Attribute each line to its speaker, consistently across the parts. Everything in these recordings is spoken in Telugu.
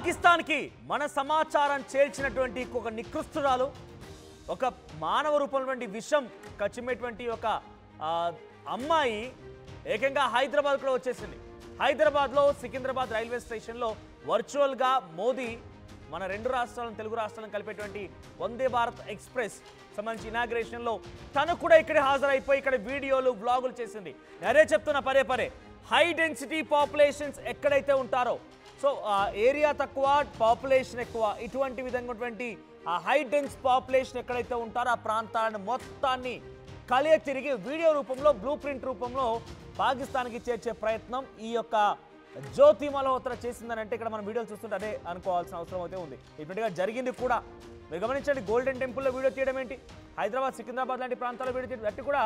Speaker 1: పాకిస్తాన్కి మన సమాచారం చేర్చినటువంటి ఒక నికృష్టురాలు ఒక మానవ రూపంలోని విషం కచ్చిమేటువంటి ఒక అమ్మాయి ఏకంగా హైదరాబాద్ కూడా వచ్చేసింది. హైదరాబాద్లో సికింద్రాబాద్ రైల్వే స్టేషన్లో వర్చువల్గా మోదీ మన రెండు రాష్ట్రాలను తెలుగు రాష్ట్రాలను కలిపేటువంటి వందే భారత్ ఎక్స్ప్రెస్ సంబంధించి ఇనాగ్రేషన్లో తను కూడా ఇక్కడే హాజరైపోయి ఇక్కడ వీడియోలు బ్లాగులు చేసింది. నేనే చెప్తున్నా పదే హై డెన్సిటీ పాపులేషన్స్ ఎక్కడైతే ఉంటారో, సో ఏరియా తక్కువ పాపులేషన్ ఎక్కువ, ఇటువంటి విధంగా ఆ హై డెన్స్ పాపులేషన్ ఎక్కడైతే ఉంటారో ఆ ప్రాంతాలను మొత్తాన్ని కలియ తిరిగి వీడియో రూపంలో బ్లూ ప్రింట్ రూపంలో పాకిస్తాన్కి చేర్చే ప్రయత్నం ఈ యొక్క జ్యోతి మల్హోత్రా చేసిందని అంటే ఇక్కడ మనం వీడియోలు చూస్తుంటే అదే అనుకోవాల్సిన అవసరం అయితే ఉంది. ఇటువంటిగా జరిగింది కూడా మీరు గమనించండి. గోల్డెన్ టెంపుల్లో వీడియో తీయడం ఏంటి, హైదరాబాద్ సికింద్రాబాద్ లాంటి ప్రాంతాల్లో వీడియో తీయడం బట్టి కూడా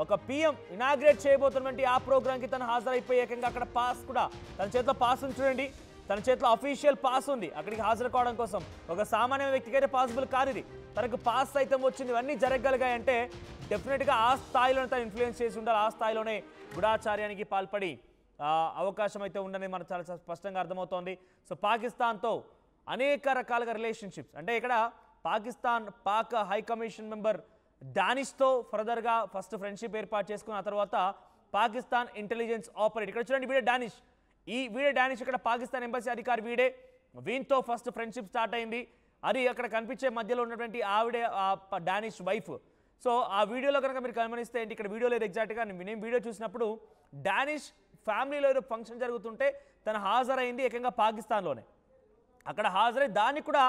Speaker 1: ఒక పిఎం ఇనాగ్రేట్ చేయబోతున్నటువంటి ఆ ప్రోగ్రామ్కి తను హాజరైపోయి ఏకంగా అక్కడ పాస్ కూడా తన చేతిలో పాస్ ఉంది చూడండి, తన చేతిలో అఫీషియల్ పాస్ ఉంది అక్కడికి హాజరు కావడం కోసం. ఒక సామాన్య వ్యక్తికి అయితే పాసిబుల్ కాదు ఇది, తనకు పాస్ అయితే వచ్చింది. ఇవన్నీ జరగగలిగాయంటే డెఫినెట్గా ఆ స్థాయిలోనే తను ఇన్ఫ్లుయెన్స్ చేసి ఉండాలి, ఆ స్థాయిలోనే గూఢాచార్యానికి పాల్పడి అవకాశం అయితే ఉండని మనకు చాలా స్పష్టంగా అర్థమవుతోంది. సో పాకిస్తాన్తో అనేక రకాలుగా రిలేషన్షిప్స్ అంటే ఇక్కడ పాక్ హై కమిషన్ మెంబర్ డానిష్తో ఫర్దర్గా ఫస్ట్ ఫ్రెండ్షిప్ ఏర్పాటు చేసుకున్న ఆ తర్వాత పాకిస్తాన్ ఇంటెలిజెన్స్ ఆపరేట్ ఇక్కడ చూడండి వీడే డానిష్, ఈ వీడే డానిష్ ఇక్కడ పాకిస్తాన్ ఎంబసీ అధికారి వీడే, వీంతో ఫస్ట్ ఫ్రెండ్షిప్ స్టార్ట్ అయింది. అది అక్కడ కనిపించే మధ్యలో ఉన్నటువంటి ఆవిడే డానిష్ వైఫ్. సో ఆ వీడియోలో కనుక మీరు గమనిస్తే ఏంటి ఇక్కడ వీడియో లేదు ఎగ్జాక్ట్గా, నేను వీడియో చూసినప్పుడు డానిష్ ఫ్యామిలీలో ఏదో ఫంక్షన్ జరుగుతుంటే తను హాజరైంది ఏకంగా పాకిస్తాన్లోనే. అక్కడ హాజరై దాన్ని కూడా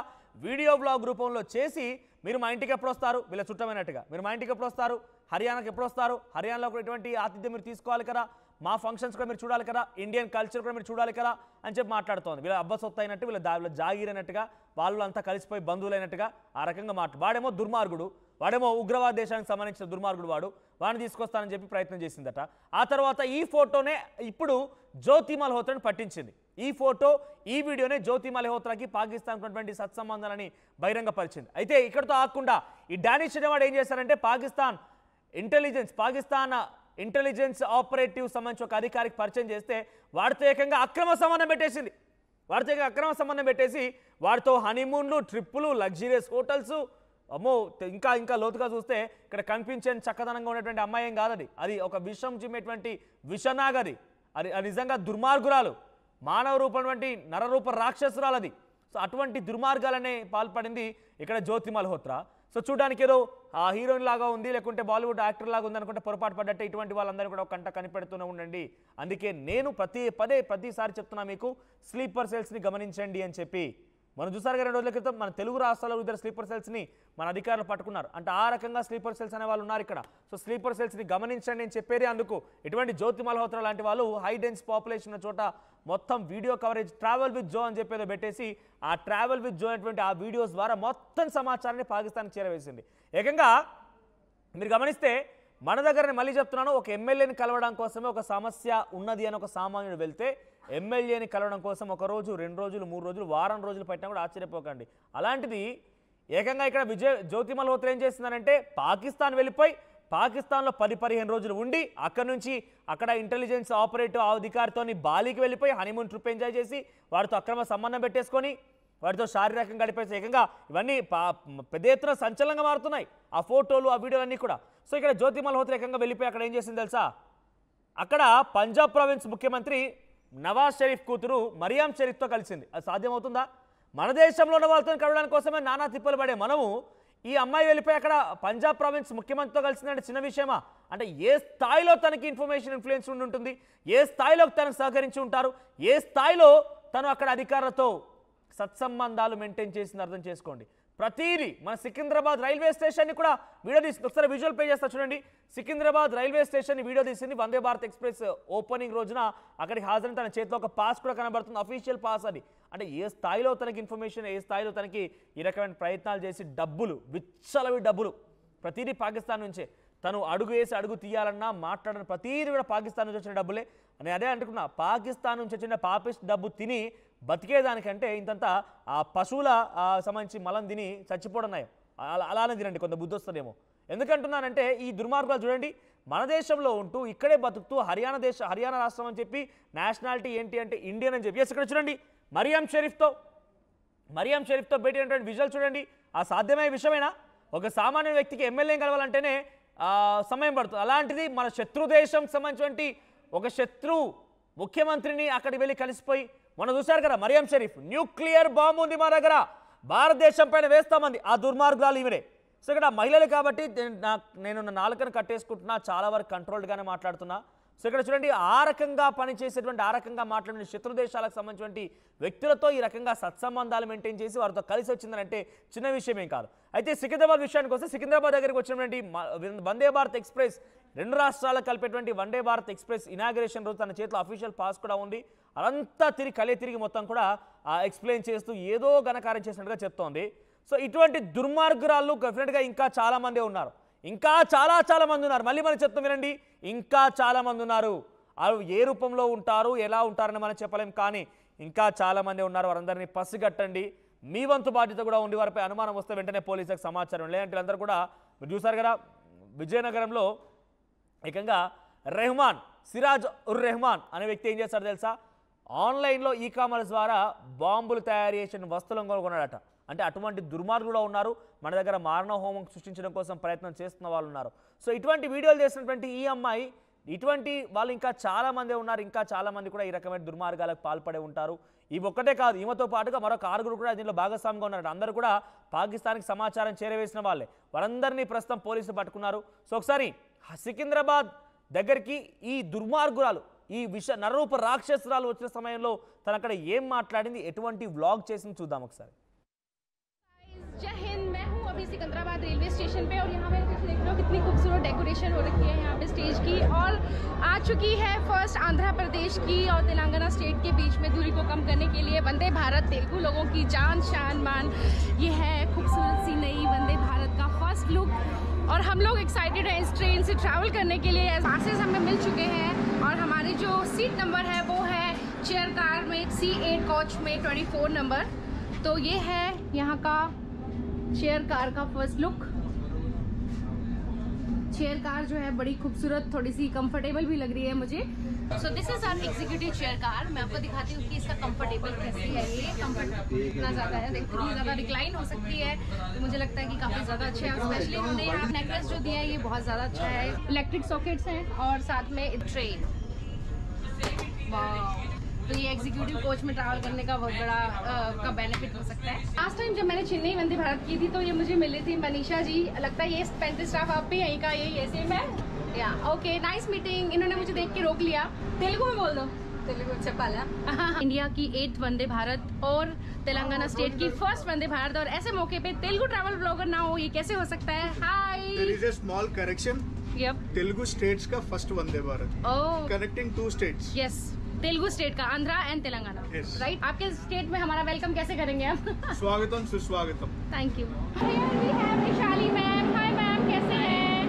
Speaker 1: వీడియో బ్లాగ్ రూపంలో చేసి మీరు మా ఇంటికి ఎప్పుడు వస్తారు, వీళ్ళ చుట్టమైనట్టుగా మీరు మా ఇంటికి ఎప్పుడు వస్తారు, హర్యానాకి ఎప్పుడు వస్తారు, హర్యానాలో కూడా ఇటువంటి ఆతిథ్యం మీరు తీసుకోవాలి కదా, మా ఫంక్షన్స్ కూడా మీరు చూడాలి కదా, ఇండియన్ కల్చర్ కూడా మీరు చూడాలి కదా అని చెప్పి మాట్లాడుతోంది. వీళ్ళ అబ్బ సొత్తు అయినట్టు వీళ్ళ జాగీరైనట్టుగా వాళ్ళు అంతా కలిసిపోయి బంధువులైనట్టుగా ఆ రకంగా వాడేమో దుర్మార్గుడు, వాడేమో ఉగ్రవాద దేశానికి సంబంధించిన దుర్మార్గుడు, వాడిని తీసుకొస్తానని చెప్పి ప్రయత్నం చేసిందట. ఆ తర్వాత ఈ ఫోటోనే ఇప్పుడు జ్యోతి మల్హోత్రాని పట్టించింది. ఈ ఫోటో ఈ వీడియోనే జ్యోతి మల్హోత్రాకి పాకిస్తాన్ ఉన్నటువంటి సత్సంబంధాలని బహిరంగపరిచింది. అయితే ఇక్కడతో ఆకుండా ఈ డానిష్ అనేవాడు ఏం చేశారంటే పాకిస్తాన్ ఇంటెలిజెన్స్ ఆపరేటివ్ సంబంధించి ఒక అధికారికి పరిచయం చేస్తే వాడితో ఏకంగా అక్రమ సంబంధం పెట్టేసి వాడితో హనీమూన్లు, ట్రిప్పులు, లగ్జరియస్ హోటల్స్, అమ్మో ఇంకా లోతుగా చూస్తే ఇక్కడ కనిపించని చక్కదనంగా ఉన్నటువంటి అమ్మాయి ఏం కాదు, అది ఒక విషం చిమ్మేటువంటి విషనాగది, అది నిజంగా దుర్మార్గురాలు, మానవ రూపమైనటువంటి నరరూప రాక్షసురాలది. సో అటువంటి దుర్మార్గాలనే పాల్పడింది ఇక్కడ జ్యోతి మల్హోత్రా. సో చూడడానికి ఏదో హీరోయిన్ లాగా ఉంది, లేకుంటే బాలీవుడ్ యాక్టర్ లాగా ఉంది అనుకుంటే పొరపాటు పడ్డట్టే ఇటువంటి వాళ్ళందరూ కూడా ఒక కంట కనిపెడుతూనే ఉండండి. అందుకే నేను ప్రతిసారి చెప్తున్నా మీకు స్లీపర్ సెల్స్ని గమనించండి అని చెప్పి. మనం చూసారు 2 రోజుల క్రితం మన తెలుగు రాష్ట్రాల్లో ఇద్దరు స్లీపర్ సెల్స్ని మన అధికారులు పట్టుకున్నారు. అంటే ఆ రకంగా స్లీపర్ సెల్స్ అనే వాళ్ళు ఉన్నారు ఇక్కడ. సో స్లీపర్ సెల్స్ని గమనించండి అని చెప్పేది అందుకు. ఇటువంటి జ్యోతి మల్హోత్రా లాంటి వాళ్ళు హై డెన్స్ పాపులేషన్ ఉన్న చోట మొత్తం video coverage travel with Jo అని చెప్పేదో పెట్టేసి ఆ ట్రావెల్ విత్ జో అనేటువంటి ఆ వీడియోస్ ద్వారా మొత్తం సమాచారాన్ని పాకిస్తాన్కి చేరవేసింది. ఏకంగా మీరు గమనిస్తే మన దగ్గరనే మళ్ళీ చెప్తున్నాను, ఒక ఎమ్మెల్యేని కలవడం కోసమే ఒక సమస్య ఉన్నది అని ఒక సామాన్యుడు వెళ్తే ఎమ్మెల్యేని కలవడం కోసం 1 రోజు 2 రోజులు 3 రోజులు వారం రోజులు పట్టినా కూడా ఆశ్చర్యపోకండి. అలాంటిది ఏకంగా ఇక్కడ జ్యోతి మల్హోత్రా ఏం చేస్తుందనంటే పాకిస్తాన్ వెళ్ళిపోయి పాకిస్తాన్లో 10-15 రోజులు ఉండి అక్కడ ఇంటెలిజెన్స్ ఆపరేటివ్ అధికారితో బాలీకి వెళ్ళిపోయి హనీమూన్ ట్రిప్ ఎంజాయ్ చేసి వాడితో అక్రమ సంబంధం పెట్టేసుకొని వాటితో శారీరకంగా గడిపేసి ఏకంగా ఇవన్నీ పెద్ద ఎత్తున సంచలనంగా మారుతున్నాయి ఆ ఫోటోలు ఆ వీడియోలు అన్నీ కూడా. సో ఇక్కడ జ్యోతి మల్హోత్రా ఏకంగా వెళ్ళిపోయి అక్కడ ఏం చేసింది తెలుసా, అక్కడ పంజాబ్ ప్రావిన్స్ ముఖ్యమంత్రి నవాజ్ షరీఫ్ కూతురు మరియాం షరీఫ్తో కలిసింది. అది సాధ్యమవుతుందా? మన దేశంలో ఉన్న వాళ్ళతో కలవడానికి కోసమే నానా తిప్పలు పడే మనము ఈ అమ్మాయి వెళ్ళిపోయి అక్కడ పంజాబ్ ప్రావిన్స్ ముఖ్యమంత్రితో కలిసిందంటే చిన్న విషయమా? అంటే ఏ స్థాయిలో తనకి ఇన్ఫర్మేషన్ ఉంటుంది, ఏ స్థాయిలో తనకు సహకరించి ఉంటారు, ఏ స్థాయిలో తను అక్కడ అధికారులతో సత్సంబంధాలు మెయింటైన్ చేసింది అర్థం చేసుకోండి. ప్రతిదీ మన సికింద్రాబాద్ రైల్వే స్టేషన్ని కూడా వీడియో తీసింది. ఒకసారి విజువల్ ప్లే చేస్తా చూడండి. సికింద్రాబాద్ రైల్వే స్టేషన్ని వీడియో తీసింది. వందే భారత్ ఎక్స్ప్రెస్ ఓపెనింగ్ రోజున అక్కడికి హాజరైన తన చేతిలో ఒక పాస్ కూడా కనబడుతుంది, అఫీషియల్ పాస్ అది. అంటే ఏ స్థాయిలో తనకి ఇన్ఫర్మేషన్, ఏ స్థాయిలో తనకి ఈ రకమైన ప్రయత్నాలు చేసి డబ్బులు విచ్చలవి డబ్బులు ప్రతిదీ పాకిస్తాన్ నుంచే. తను అడుగు వేసి అడుగు తీయాలన్నా మాట్లాడిన ప్రతిదీ కూడా పాకిస్తాన్ నుంచి వచ్చిన డబ్బులే. నేను అదే అంటున్నా, పాకిస్తాన్ నుంచి వచ్చిన పాపిస్ట్ డబ్బు తిని బతికేదానికంటే ఇంతంత ఆ పశువుల సంబంధించి మలం తిని చచ్చిపోవడం అలానే తినండి, కొంత బుద్ధి వస్తుందేమో. ఎందుకంటున్నానంటే ఈ దుర్మార్గాలు చూడండి, మన దేశంలో ఉంటూ ఇక్కడే బతుకుతూ హర్యానా రాష్ట్రం అని చెప్పి నేషనాలిటీ ఏంటి అంటే ఇండియన్ అని చెప్పి ఇక్కడ చూడండి మరియాం షరీఫ్తో మరియం షరీఫ్తో భేటీ అయినటువంటి విజువల్ చూడండి. ఆ సాధ్యమయ్యే విషయమేనా? ఒక సామాన్య వ్యక్తికి ఎమ్మెల్యేని కలవాలంటేనే సమయం పడుతుంది. అలాంటిది మన శత్రు దేశంకి సంబంధించినటువంటి ఒక శత్రు ముఖ్యమంత్రిని అక్కడికి వెళ్ళి కలిసిపోయి మనం చూశారు కదా, మరియం షరీఫ్ న్యూక్లియర్ బాంబు ఉంది మా దగ్గర, భారతదేశం పైన వేస్తామంది. ఆ దుర్మార్గురాలు ఈమెడే. సో ఇక్కడ మహిళలు కాబట్టి నేను నాలుకను కట్టేసుకుంటున్నా, చాలా వరకు కంట్రోల్డ్గానే మాట్లాడుతున్నా. సో ఇక్కడ చూడండి, ఆ రకంగా పనిచేసేటువంటి, ఆ రకంగా మాట్లాడిన శత్రు దేశాలకు సంబంధించినటువంటి వ్యక్తులతో ఈ రకంగా సత్సంబంధాలు మెయింటైన్ చేసి వారితో కలిసి వచ్చిందంటే చిన్న విషయం ఏం కాదు. అయితే సికింద్రాబాద్ విషయానికి వస్తే, సికింద్రాబాద్ దగ్గరికి వచ్చినటువంటి వందే భారత్ ఎక్స్ప్రెస్, రెండు రాష్ట్రాలకు కలిపేటువంటి వందే భారత్ ఎక్స్ప్రెస్ ఇనాగ్రేషన్ రోజు తన చేతిలో అఫీషియల్ పాస్ కూడా ఉంది. అదంతా తిరిగి మొత్తం కూడా ఎక్స్ప్లెయిన్ చేస్తూ ఏదో ఘనకార్యం చేసినట్టుగా చెప్తోంది. సో ఇటువంటి దుర్మార్గురాళ్ళు డెఫినెట్గా ఇంకా చాలామంది ఉన్నారు, ఇంకా చాలా మంది ఉన్నారు. మళ్ళీ మనం చెప్తాం వినండి, ఇంకా చాలామంది ఉన్నారు. వాళ్ళు ఏ రూపంలో ఉంటారు, ఎలా ఉంటారని మనం చెప్పలేం, కానీ ఇంకా చాలామంది ఉన్నారు. వారందరినీ పసిగట్టండి. మీ వంతు బాధ్యత కూడా ఉండి వారిపై అనుమానం వస్తే వెంటనే పోలీసులకు సమాచారం. లేదంటే అందరూ కూడా మీరు చూసారు కదా, విజయనగరంలో ఏకంగా సిరాజ్ ఉర్ రెహమాన్ అనే వ్యక్తి ఏం చేస్తాడో తెలుసా? ఆన్లైన్లో కామర్స్ ద్వారా బాంబులు తయారు చేసిన వస్తువులను కొనుగొన్నాడట. అంటే అటువంటి దుర్మార్గులు ఉన్నారు. మన దగ్గర మారణ హోమం సృష్టించడం కోసం ప్రయత్నం చేస్తున్న వాళ్ళు ఉన్నారు. సో ఇటువంటి వీడియోలు చేసినటువంటి ఈ అమ్మాయి, ఇటువంటి వాళ్ళు ఇంకా చాలామంది ఉన్నారు. ఇంకా చాలామంది కూడా ఈ రకమైన దుర్మార్గాలకు పాల్పడే ఉంటారు. ఇవి ఒక్కటే కాదు, ఈమెతో పాటుగా మరొక 6 కూడా దీనిలో భాగస్వామిగా ఉన్నారు. అందరూ కూడా పాకిస్తాన్కి సమాచారం చేరవేసిన వాళ్ళే. వారందరినీ ప్రస్తుతం పోలీసులు పట్టుకున్నారు. సో ఒకసారి సికింద్రాబాద్ దగ్గరికి ఈ దుర్మార్గురాలు, ఈ నరరూప రాక్షసురాలు వచ్చిన సమయంలో తను అక్కడ ఏం మాట్లాడింది, ఎటువంటి వ్లాగ్ చేసింది చూద్దాం ఒకసారి.
Speaker 2: जय हिंद, मैं हूँ अभी सिकंदराबाद रेलवे स्टेशन पे और यहाँ पे देख रहे हो कितनी खूबसूरत डेकोरेशन हो रखी है यहाँ पे स्टेज की। और आ चुकी है फर्स्ट आंध्र प्रदेश की और तेलंगाना स्टेट के बीच में दूरी को कम करने के लिए वंदे भारत तेलुगु लोगों की जान शान मान। ये है खूबसूरत सी नई वंदे भारत का फर्स्ट लुक और हम लोग एक्साइटेड हैं इस ट्रेन से ट्रैवल करने के लिए। पासेस हमें मिल चुके हैं और हमारी जो सीट नंबर है वो है चेयर कार में C8 कोच में 24 नंबर। तो ये है यहाँ का चेयर कार का फर्स्ट लुक। चेयर कार जो है बड़ी खूबसूरत, थोड़ी सी कंफर्टेबल भी लग रही है मुझे। So this is our executive chair car. मैं आपको दिखाती हूँ कि इसका कंफर्टेबल कैसी है। ये कंफर्ट इतना ज़्यादा है, इतनी ज़्यादा रिक्लाइन हो सकती है, तो मुझे लगता है कि काफ़ी ज़्यादा अच्छा है। स्पेशली उन्होंने यहाँ नेकलेस जो दिया है ये बहुत ज़्यादा अच्छा है। इलेक्ट्रिक सॉकेट्स हैं और साथ में ट्रे। तो ये एग्जीक्यूटिव कोच में ट्रैवल करने का बहुत बड़ा का बेनिफिट हो सकता है। लास्ट टाइम जब मैंने चेन्नई वंदे भारत की थी तो ये मुझे मिली थी मनीषा जी। लगता है ये 35 स्टाफ आप भी यहीं का, ये सेम है या? Okay, nice meeting. इन्होंने मुझे देख के रोक लिया। तेलुगु में बोल दो। तेलुगु अच्छा पाला। इंडिया की 8th वंदे भारत और तेलंगाना स्टेट की फर्स्ट वंदे भारत, और ऐसे मौके पे तेलुगु ट्रैवल ब्लॉगर ना हो, ये कैसे हो सकता है? Hi,
Speaker 3: there is a small correction.
Speaker 2: Yup,
Speaker 3: Telugu states का first Vande Bharat,
Speaker 2: oh
Speaker 3: connecting 2 states.
Speaker 2: Yes, Telugu state का, आंध्रा एंड तेलंगाना, राइट। आपके स्टेट में हमारा वेलकम कैसे करेंगे आप?
Speaker 3: स्वागतम सुस्वागतम।
Speaker 2: Thank you. Vaishali ma'am, hi ma'am, कैसे हैं?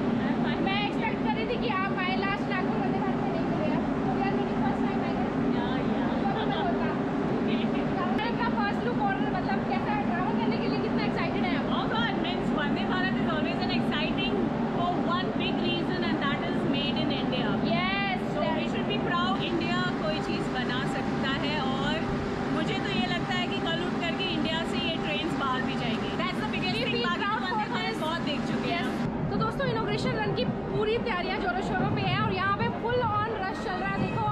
Speaker 2: मैं एक्सपेक्ट कर रही थी कि आप आए, लास्ट नागपुर वंदे भारत में नहीं मिले आप। फर्स्ट टाइम आए का फर्स्ट लुक, और मतलब कैसा है ट्रैवल करने के लिए, कितना एक्साइटेड है आप?
Speaker 4: Oh God, means Vande Bharat is always an exciting for one big reason, and that is made in India.
Speaker 2: Yes,
Speaker 4: So we should be proud. India कोई चीज़ बना सकता है, और मुझे तो ये लगता है कि कल उठ करके इंडिया से ये ट्रेन्स बाहर भी जाएंगी। That's the biggest thing. बाकी तो वंदे भारत बहुत देख चुके हैं।
Speaker 2: तो दोस्तों, इनॉग्रेशन रन की पूरी तैयारियां जोरों शोरों पे है और यहाँ पे फुल ऑन रश चल रहा है। देखो,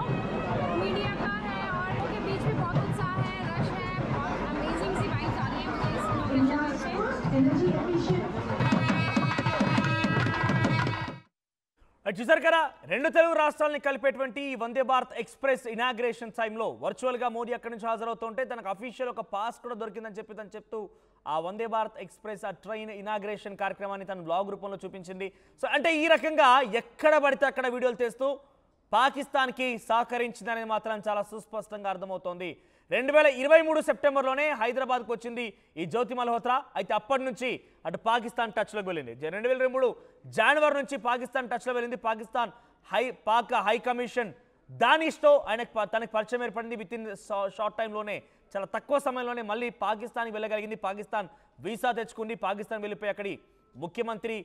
Speaker 2: मीडिया का है और उनके बीच भी बहुत उत्साह है, रश है और अमेजिंग सी वाइब्स आ रही है मुझे इस इनॉग्रेशन से।
Speaker 1: చూసారు కదా, రెండు తెలుగు రాష్ట్రాలని కలిపేటువంటి ఈ వందే భారత్ ఎక్స్ప్రెస్ ఇనాగ్రేషన్ టైంలో వర్చువల్గా మోడీ అక్కడి నుంచి హాజరవుతుంటే తనకు అఫీషియల్ ఒక పాస్ కూడా దొరికిందని చెప్పి తను చెప్తూ ఆ వందే భారత్ ఎక్స్ప్రెస్ ఆ ట్రైన్ ఇనాగ్రేషన్ కార్యక్రమాన్ని తన బ్లాగ్ రూపంలో చూపించింది. సో అంటే ఈ రకంగా ఎక్కడ పడితే అక్కడ వీడియోలు తీస్తూ పాకిస్తాన్కి సహకరించిందనేది మాత్రం చాలా సుస్పష్టంగా అర్థమవుతోంది. 2023 సెప్టెంబర్లోనే హైదరాబాద్కు వచ్చింది ఈ జ్యోతి మల్హోత్రా. అయితే అప్పటి నుంచి అటు పాకిస్తాన్ టచ్లోకి వెళ్ళింది. 2023 జనవరి నుంచి పాకిస్తాన్ టచ్లో వెళ్ళింది. పాకిస్తాన్ పాక్ హై కమిషన్ దానిష్తో తనకు పరిచయం ఏర్పడింది. విత్ ఇన్ షార్ట్ టైంలోనే, చాలా తక్కువ సమయంలోనే మళ్ళీ పాకిస్తాన్కి వెళ్ళగలిగింది. పాకిస్తాన్ వీసా తెచ్చుకుంది. పాకిస్తాన్ వెళ్ళిపోయి అక్కడి ముఖ్యమంత్రి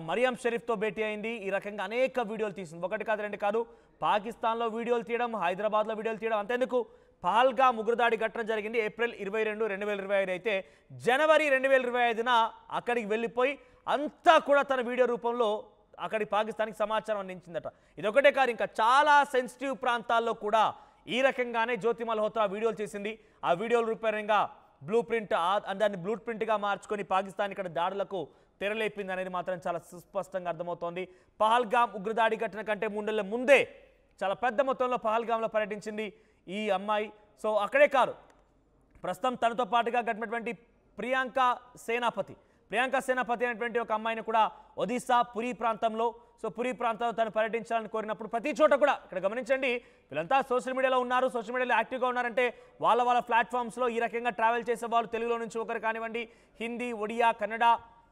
Speaker 1: మరియం షరీఫ్తో భేటీ అయింది. ఈ రకంగా అనేక వీడియోలు తీసింది. ఒకటి కాదు, రెండు కాదు. పాకిస్తాన్లో వీడియోలు తీయడం, హైదరాబాద్లో వీడియోలు తీయడం, అంతేందుకు పహల్గామ్ ఉగ్రదాడి ఘటన జరిగింది ఏప్రిల్ 22, 2025 అయితే జనవరి 2025న అక్కడికి వెళ్ళిపోయి అంతా కూడా తన వీడియో రూపంలో అక్కడి పాకిస్తాన్కి సమాచారం అందించిందట. ఇదొకటే కాదు, ఇంకా చాలా సెన్సిటివ్ ప్రాంతాల్లో కూడా ఈ రకంగానే జ్యోతి మల్హోత్రా వీడియోలు చేసింది. ఆ వీడియోల రూపంగా బ్లూ ప్రింట్ దాన్ని బ్లూ ప్రింట్గా మార్చుకొని పాకిస్తాన్ ఇక్కడ దాడులకు తెరలేపింది అనేది మాత్రం చాలా సుస్పష్టంగా అర్థమవుతోంది. పహల్గామ్ ఉగ్రదాడి ఘటన కంటే 3 నెలల ముందే చాలా పెద్ద మొత్తంలో పహల్గామ్లో పర్యటించింది ఈ అమ్మాయి. సో అక్కడే కాదు, ప్రస్తుతం తనతో పాటుగా గడిపినటువంటి ప్రియాంక సేనాపతి అనేటువంటి ఒక అమ్మాయిని కూడా ఒడిశా పురి ప్రాంతంలో పురి ప్రాంతంలో తను పర్యటించాలని కోరినప్పుడు ప్రతి చోట కూడా ఇక్కడ గమనించండి, వీళ్ళంతా సోషల్ మీడియాలో ఉన్నారు, సోషల్ మీడియాలో యాక్టివ్గా ఉన్నారంటే వాళ్ళ ప్లాట్ఫామ్స్లో ఈ రకంగా ట్రావెల్ చేసే వాళ్ళు తెలుగులో నుంచి ఒకరు కానివ్వండి, హిందీ, ఒడియా, కన్నడ,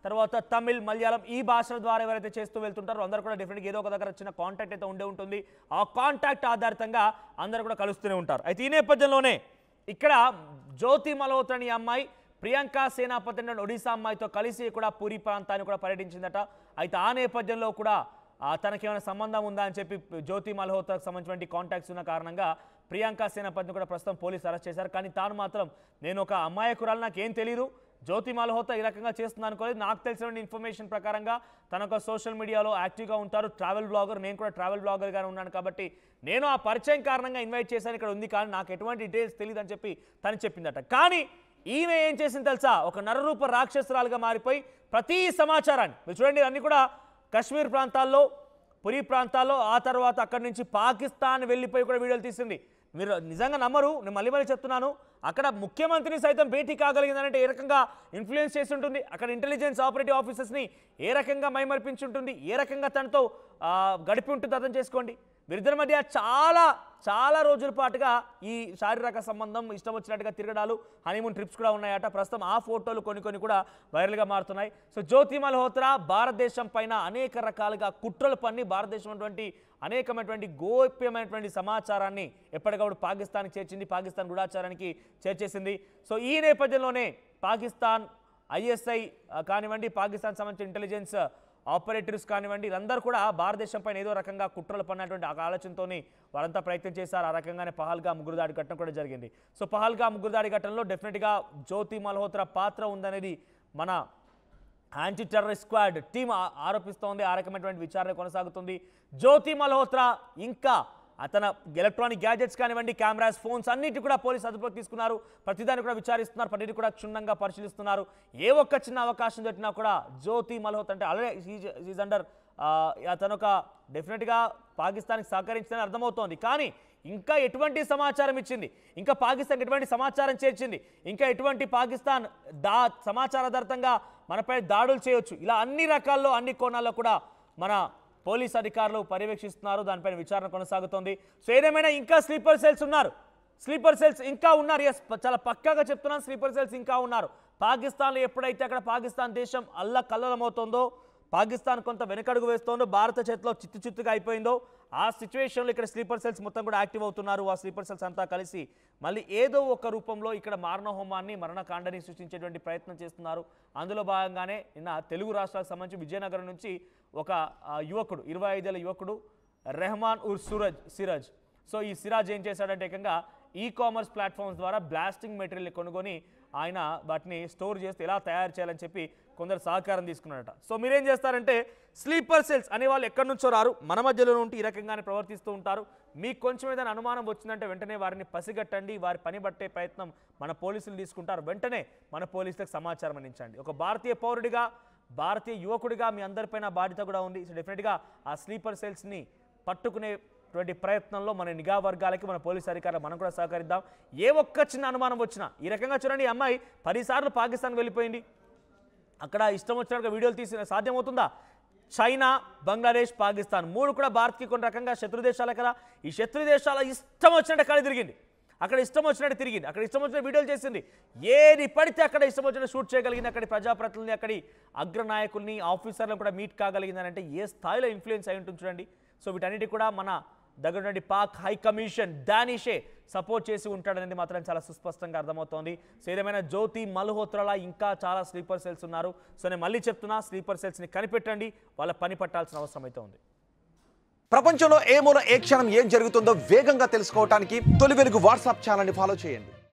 Speaker 1: తర్వాత తమిళ్, మలయాళం ఈ భాషల ద్వారా ఎవరైతే చేస్తూ వెళ్తుంటారో అందరూ కూడా డెఫినెట్గా ఏదో ఒక దగ్గర చిన్న కాంటాక్ట్ అయితే ఉండే ఉంటుంది. ఆ కాంటాక్ట్ ఆధారితంగా అందరూ కూడా కలుస్తూనే ఉంటారు. అయితే ఈ నేపథ్యంలోనే ఇక్కడ జ్యోతి మల్హోత్రా అనే అమ్మాయి ప్రియాంక సేనాపతి ఒడిశా అమ్మాయితో కలిసి కూడా పూరి ప్రాంతాన్ని కూడా పర్యటించిందట. అయితే ఆ నేపథ్యంలో కూడా తనకేమైనా సంబంధం ఉందా అని చెప్పి జ్యోతి మల్హోత్రాకు సంబంధించిన కాంటాక్ట్స్ ఉన్న కారణంగా ప్రియాంక సేనాపతిని కూడా ప్రస్తుతం పోలీసు అరెస్ట్ చేశారు. కానీ తాను మాత్రం నేను ఒక అమాయకురాలు, నాకేం తెలియదు, జ్యోతి మల్హోత్రా ఈ రకంగా చేస్తుంది అనుకోలేదు, నాకు తెలిసిన ఇన్ఫర్మేషన్ ప్రకారంగా తన ఒక సోషల్ మీడియాలో యాక్టివ్గా ఉంటారు, ట్రావెల్ బ్లాగర్, నేను కూడా ట్రావెల్ బ్లాగర్గానే ఉన్నాను కాబట్టి నేను ఆ పరిచయం కారణంగా ఇన్వైట్ చేశాను, ఇక్కడ ఉంది, కానీ నాకు ఎటువంటి డీటెయిల్స్ తెలియదు అని చెప్పి తను చెప్పిందట. కానీ ఈమె ఏం చేసింది తెలుసా, ఒక నరరూప రాక్షసురాలుగా మారిపోయి ప్రతి సమాచారాన్ని మీరు చూడండి, అన్ని కూడా కశ్మీర్ ప్రాంతాల్లో, పురి ప్రాంతాల్లో, ఆ తర్వాత అక్కడి నుంచి పాకిస్తాన్ వెళ్ళిపోయి కూడా వీడియోలు తీసింది. మీరు నిజంగా నమ్మరు, నేను మళ్ళీ చెప్తున్నాను, అక్కడ ముఖ్యమంత్రిని సైతం భేటీ కాగలిగిందంటే ఏ రకంగా ఇన్ఫ్లుయెన్స్ చేసి ఉంటుంది, అక్కడ ఇంటెలిజెన్స్ ఆపరేటివ్ ఆఫీసర్స్ని ఏ రకంగా మైమర్పించి ఉంటుంది, ఏ రకంగా తనతో గడిపి ఉంటుంది అర్థం చేసుకోండి. వీరిద్దరి మధ్య చాలా రోజుల పాటుగా ఈ శారీరక సంబంధం, ఇష్టం వచ్చినట్టుగా తిరగడాలు, హనీమూన్ ట్రిప్స్ కూడా ఉన్నాయట. ప్రస్తుతం ఆ ఫోటోలు కొన్ని కూడా వైరల్గా మారుతున్నాయి. సో జ్యోతి మల్హోత్రా భారతదేశం పైన అనేక రకాలుగా కుట్రలు పన్ని భారతదేశం అటువంటి అనేకమైనటువంటి గోప్యమైనటువంటి సమాచారాన్ని ఎప్పటికప్పుడు పాకిస్తాన్కి చేర్చింది, పాకిస్తాన్ గూఢాచారానికి చేర్చేసింది. సో ఈ నేపథ్యంలోనే పాకిస్తాన్ ఐఎస్ఐ కానివ్వండి, పాకిస్తాన్ సంబంధించిన ఇంటెలిజెన్స్ ఆపరేటర్స్ కానివ్వండి, వీళ్ళందరూ కూడా భారతదేశం పైన ఏదో రకంగా కుట్రలు పడినటువంటి ఆలోచనతో వారంతా ప్రయత్నం చేశారు. ఆ రకంగానే పహల్గామ్ ఉగ్రదాడి ఘటన కూడా జరిగింది. సో పహల్గామ్ ఉగ్రదాడి ఘటనలో డెఫినెట్గా జ్యోతి మల్హోత్రా పాత్ర ఉందనేది మన యాంటీ టెర్రరిస్ట్ స్క్వాడ్ టీం ఆరోపిస్తోంది. ఆ రకమైనటువంటి విచారణ కొనసాగుతుంది. జ్యోతి మల్హోత్రా ఇంకా తన ఎలక్ట్రానిక్ గ్యాజెట్స్ కానివ్వండి, కెమెరాస్, ఫోన్స్ అన్నిటి కూడా పోలీసు అదుపులోకి తీసుకున్నారు. ప్రతిదాన్ని కూడా విచారిస్తున్నారు, ప్రతిదీ కూడా క్షుణ్ణంగా పరిశీలిస్తున్నారు. ఏ ఒక్క చిన్న అవకాశం దొరికినా కూడా జ్యోతి మల్హోత్రా అంటే ఆల్రెడీ ఈజ్ అండర్, తను ఒక డెఫినెట్గా పాకిస్తాన్కి సహకరించిందని అర్థమవుతోంది. కానీ ఇంకా ఎటువంటి సమాచారం ఇచ్చింది, ఇంకా పాకిస్తాన్కి ఎటువంటి సమాచారం చేర్చింది, ఇంకా ఎటువంటి పాకిస్తాన్ సమాచారాధారితంగా మనపై దాడులు చేయొచ్చు, ఇలా అన్ని రకాల్లో అన్ని కోణాల్లో కూడా మన పోలీస్ అధికారులు పర్యవేక్షిస్తున్నారు. దానిపైన విచారణ కొనసాగుతోంది. సో ఏదేమైనా ఇంకా స్లీపర్ సెల్స్ ఇంకా ఉన్నారు. ఎస్, చాలా పక్కాగా చెప్తున్నాను, స్లీపర్ సెల్స్ ఇంకా ఉన్నారు. పాకిస్తాన్లో ఎప్పుడైతే అక్కడ పాకిస్తాన్ దేశం అల్లకల్లలమవుతోందో, పాకిస్తాన్ కొంత వెనకడుగు వేస్తోందో, భారత చేతిలో చిత్తుగా అయిపోయిందో, ఆ సిచ్యువేషన్లో ఇక్కడ స్లీపర్ సెల్స్ మొత్తం కూడా యాక్టివ్ అవుతున్నారు. ఆ స్లీపర్ సెల్స్ అంతా కలిసి మళ్ళీ ఏదో ఒక రూపంలో ఇక్కడ మారణహోమాన్ని, మరణకాండని సృష్టించేటువంటి ప్రయత్నం చేస్తున్నారు. అందులో భాగంగానే నిన్న తెలుగు రాష్ట్రాలకు సంబంధించి విజయనగరం నుంచి ఒక యువకుడు, 25 ఏళ్ల యువకుడు రెహమాన్ ఉర్ సిరాజ్. సో ఈ సిరాజ్ ఏం చేశాడంటే ఏకంగా ఈ-కామర్స్ ప్లాట్ఫామ్స్ ద్వారా బ్లాస్టింగ్ మెటీరియల్ కొనుగొని ఆయన వాటిని స్టోర్ చేస్తే ఎలా తయారు చేయాలని చెప్పి కొందరు సహకారం తీసుకున్నారట. సో మీరేం చేస్తారంటే స్లీపర్ సెల్స్ అనే వాళ్ళు ఎక్కడి నుంచో రారు, మన మధ్యలో ఉంటే ఈ రకంగానే ప్రవర్తిస్తూ ఉంటారు. మీకు కొంచెం ఏదైనా అనుమానం వచ్చిందంటే వెంటనే వారిని పసిగట్టండి, వారి పని బట్టే ప్రయత్నం మన పోలీసులు తీసుకుంటారు. వెంటనే మన పోలీసులకు సమాచారం అందించండి. ఒక భారతీయ పౌరుడిగా, భారతీయ యువకుడిగా మీ అందరిపైన బాధ్యత కూడా ఉంది. సో డెఫినెట్గా ఆ స్లీపర్ సెల్స్ని పట్టుకునేటువంటి ప్రయత్నంలో మన నిఘా వర్గాలకి, మన పోలీసు అధికారులు మనం కూడా సహకరిద్దాం. ఏ ఒక్క చిన్న అనుమానం వచ్చినా ఈ రకంగా చూడండి, ఈ అమ్మాయి 10 సార్లు పాకిస్తాన్ వెళ్ళిపోయింది, అక్కడ ఇష్టం వచ్చినట్టుగా వీడియోలు తీసిన సాధ్యమవుతుందా? చైనా, బంగ్లాదేశ్, పాకిస్తాన్ 3 కూడా భారత్కి కొన్ని రకంగా శత్రు దేశాలే కదా. ఈ శత్రు దేశాల ఇష్టం వచ్చినట్టు కళ్ళు తిరిగింది, అక్కడ ఇష్టం వచ్చినట్టు తిరిగింది, అక్కడ ఇష్టం వచ్చిన వీడియోలు చేసింది, ఏది పడితే అక్కడ ఇష్టం వచ్చినట్టు షూట్ చేయగలిగింది. అక్కడి ప్రజాప్రతినిధుల్ని, అక్కడి అగ్రనాయకుల్ని, ఆఫీసర్లను కూడా మీట్ కాగలిగిందని అంటే ఏ స్థాయిలో ఇన్ఫ్లుయెన్స్ అయి ఉంటుంది చూడండి. సో వీటన్నిటి కూడా మన దగ్గర నుండి పాక్ హై కమిషన్ డానిషే సపోర్ట్ చేసి ఉంటాడనేది మాత్రం చాలా సుస్పష్టంగా అర్థమవుతోంది. సో ఏదేమైనా జ్యోతి మల్హోత్రాలా ఇంకా చాలా స్లీపర్ సెల్స్ ఉన్నారు. సో నేను మళ్ళీ చెప్తున్నా, స్లీపర్ సెల్స్ని కనిపెట్టండి, వాళ్ళ పని పట్టాల్సిన అవసరం అయితే ఉంది.
Speaker 5: ప్రపంచంలో ఏ మూల ఏ క్షణం ఏం జరుగుతుందో వేగంగా తెలుసుకోవడానికి తొలి వెలుగు వాట్సాప్ ఛానల్ని ఫాలో చేయండి.